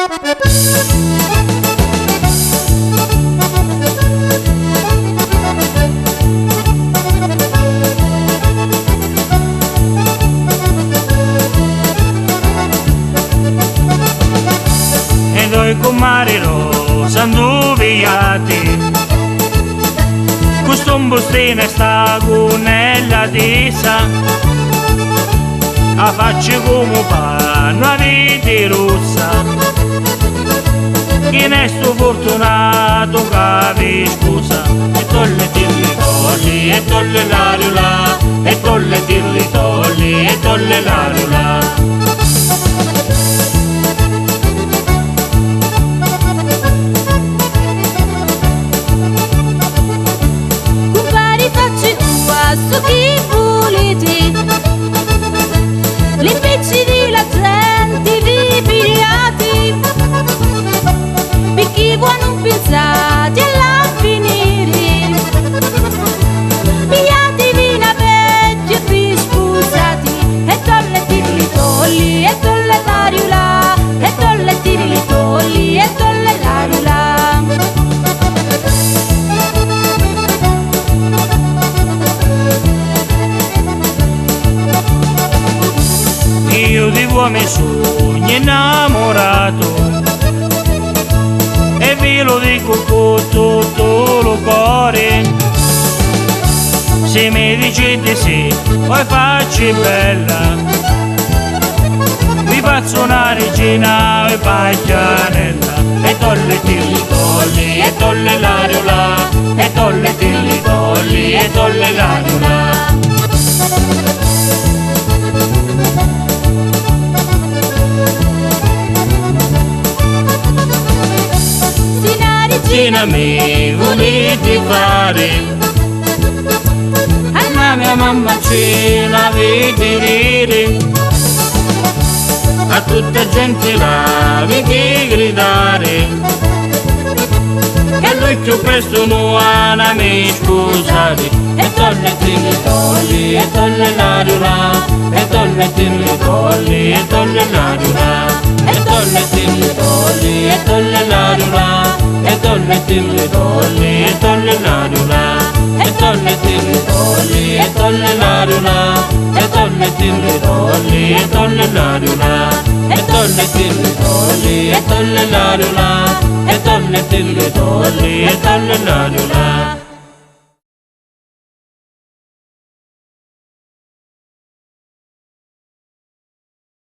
E noi con Marino siamo viati, questo bustino sta nella tesa, a faccia come panno a vite rossa, chi ne sto fortunato che vi scusa, e tolle tirli tolli, e tolle l'aria là, e tolle tirli tolli, e tolle l'aria là. Su chi volete, l'impicci di la gente vi pigliati, per chi vuoi non pensate alla finire, pigliatevi una vecchia e vi scusati, e tolle tirli tolli, e tolle l'aria là, e tolle tirli tolli, e tolle l'aria là. Io di uomini sogno innamorato, e vi lo dico con tutto il cuore, se mi dicete sì, poi faccio bella, vi faccio una regina e paglianella, e tolle tirli tolli, e tolle l'aria là, e tolle tirli tolli, e tolle l'aria là. Cina mi volete fare, a mia mamma ce la vede dire, a tutta gente la vede gridare, e lui più presto non ha me scusare, e tolle tirli tolli, e tolle l'aria là, e tolle tirli tolli, e tolle l'aria là, e tolle tirli tolli, e tolle l'aria là, e tolle tirli tolli, e tolle l'aria là, e tolle tirli tolli, e tolle l'aria là, e tolle tirli tolli, e tolle l'aria là, e tolle tirli tolli, e tolle l'aria là, e tolle tirli tolli, e tolle l'aria là.